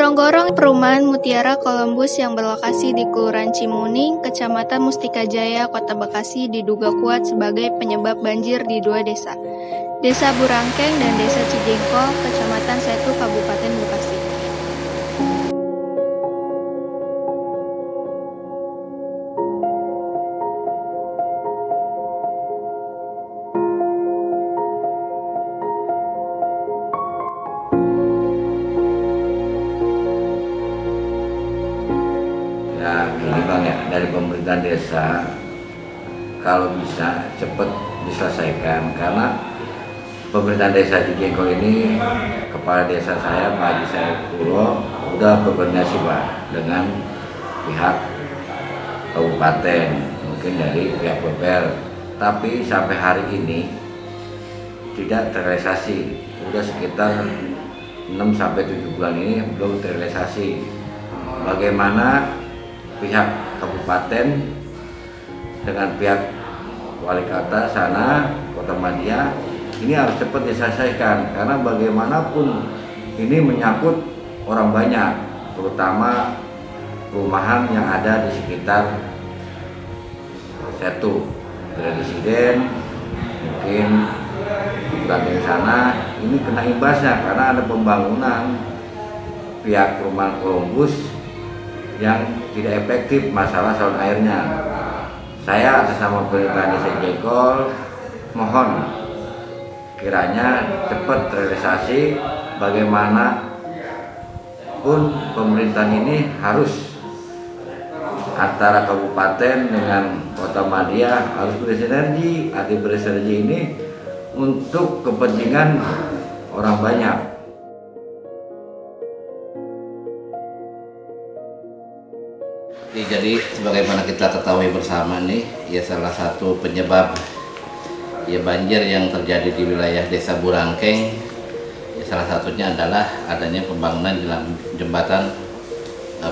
Gorong-gorong perumahan Mutiara Columbus yang berlokasi di Kelurahan Cimuning, Kecamatan Mustika Jaya, Kota Bekasi diduga kuat sebagai penyebab banjir di dua desa, Desa Burangkeng dan Desa Cijengkol, Kecamatan Setu, Kabupaten Bekasi. Ya gini Bang ya, dari pemerintah desa kalau bisa cepat diselesaikan, karena pemerintah desa Cijengkol ini, kepala desa saya Pak Haji Saifullah udah berkoordinasi Pak dengan pihak kabupaten, mungkin dari pihak PPR, tapi sampai hari ini tidak terrealisasi. Udah sekitar 6-7 bulan ini belum terrealisasi. Bagaimana pihak kabupaten dengan pihak wali kota sana, Kota Madia, ini harus cepat diselesaikan, karena bagaimanapun ini menyangkut orang banyak, terutama perumahan yang ada di sekitar Setu, Residen, mungkin di sana, ini kena imbasnya karena ada pembangunan pihak perumahan Columbus yang tidak efektif masalah saluran airnya. Saya atas nama pemerintah Desa Cijengkol mohon kiranya cepat terrealisasi. Bagaimana pun pemerintahan ini harus antara kabupaten dengan Kota Madia harus bersinergi. Arti bersinergi ini untuk kepentingan orang banyak. Jadi sebagaimana kita ketahui bersama nih, ya salah satu penyebab ya banjir yang terjadi di wilayah Desa Burangkeng, ya salah satunya adalah adanya pembangunan jembatan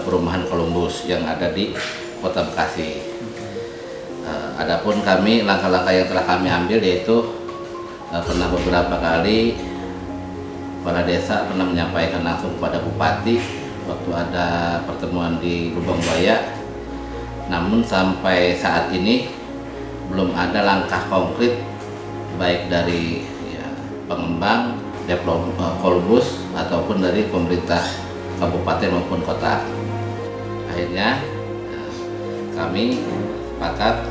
perumahan Columbus yang ada di Kota Bekasi. Adapun kami, langkah-langkah yang telah kami ambil yaitu pernah beberapa kali kepala desa pernah menyampaikan langsung kepada Bupati waktu ada pertemuan di Lubang Buaya, namun sampai saat ini belum ada langkah konkret baik dari pengembang development Columbus ataupun dari pemerintah kabupaten maupun kota. Akhirnya kami sepakat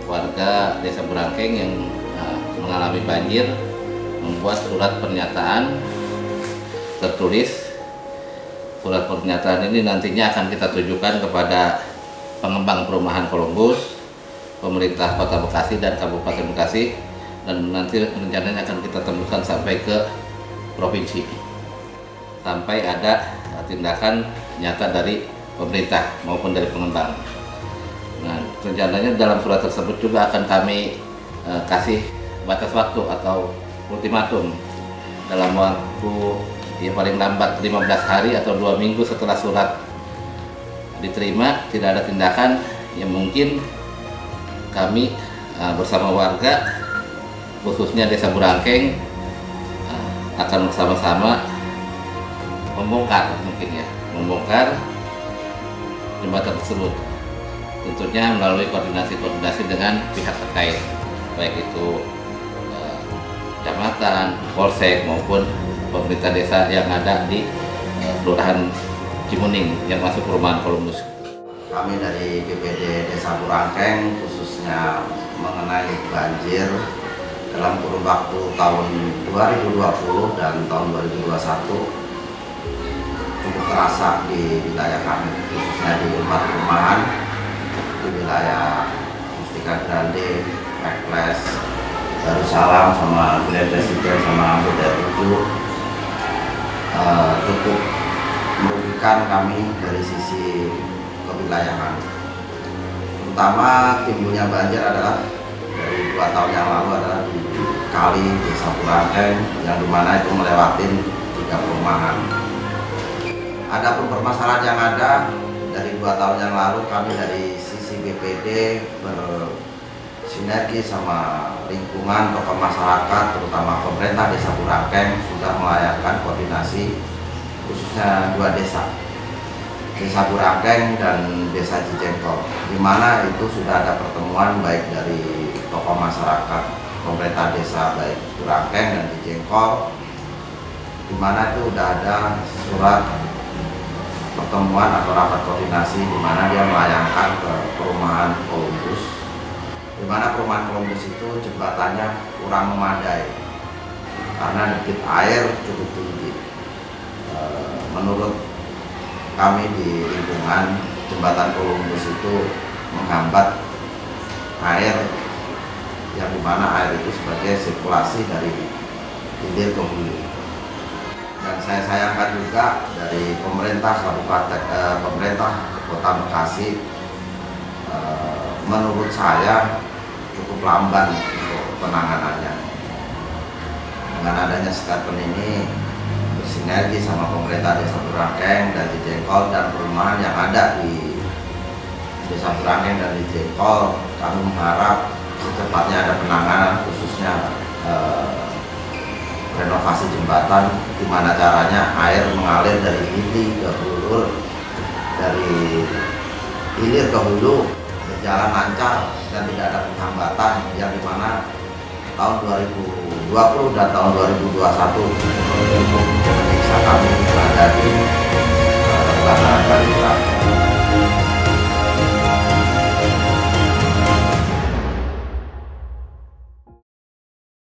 warga Desa Burangkeng yang mengalami banjir membuat surat pernyataan tertulis. Surat pernyataan ini nantinya akan kita tujukan kepada pengembang perumahan Columbus, pemerintah Kota Bekasi dan Kabupaten Bekasi, dan nanti rencananya akan kita tembuskan sampai ke provinsi, sampai ada tindakan nyata dari pemerintah maupun dari pengembang. Nah, rencananya dalam surat tersebut juga akan kami kasih batas waktu atau ultimatum dalam waktu ya paling lambat 15 hari atau 2 minggu setelah surat diterima tidak ada tindakan, ya mungkin kami bersama warga khususnya Desa Burangkeng akan bersama-sama membongkar membongkar jembatan tersebut, tentunya melalui koordinasi dengan pihak terkait, baik itu kecamatan, polsek maupun pemerintah desa yang ada di Kelurahan Cimuning yang masuk perumahan Columbus. Kami dari BPD Desa Burangkeng khususnya mengenai banjir dalam kurun waktu tahun 2020 dan tahun 2021 cukup terasa di wilayah kami, khususnya di 4 perumahan di wilayah Mustika Grande, Mekles, Darussalam, sama Grand Residen, sama Ampel 7. Cukup merugikan kami dari sisi kewilayahan. Terutama timbulnya banjir adalah dari 2 tahun yang lalu adalah di kali Desa Burangkeng yang dimana itu melewati 3 perumahan. Adapun permasalahan yang ada dari 2 tahun yang lalu, kami dari sisi BPD bersinergi sama lingkungan, tokoh masyarakat, terutama pemerintah Desa Burangkeng sudah melayangkan koordinasi khususnya dua desa, Desa Burangkeng dan Desa Cijengkol, di mana itu sudah ada pertemuan baik dari tokoh masyarakat, pemerintah desa baik Burangkeng dan Cijengkol, di mana itu sudah ada surat pertemuan atau rapat koordinasi di mana dia melayangkan ke perumahan Columbus, di mana perumahan Columbus itu jembatannya kurang memadai karena debit air cukup tinggi. Menurut kami di lingkungan, jembatan Columbus itu menghambat air, yang dimana air itu sebagai sirkulasi dari hilir ke hulu. Dan saya sayangkan juga dari pemerintah Kota Bekasi, menurut saya cukup lamban untuk penanganannya. Dengan adanya statement ini, bersinergi sama pemerintah Desa Burangkeng dan Cijengkol dan perumahan yang ada di Desa Burangkeng dan Cijengkol, kami mengharap secepatnya ada penanganan, khususnya renovasi jembatan, di mana caranya air mengalir dari hilir ke hulu, dari hilir ke hulu berjalan lancar dan tidak ada penghambatan, yang dimana tahun 2020 dan tahun 2021 untuk menyiksa kami berada di bantaran kali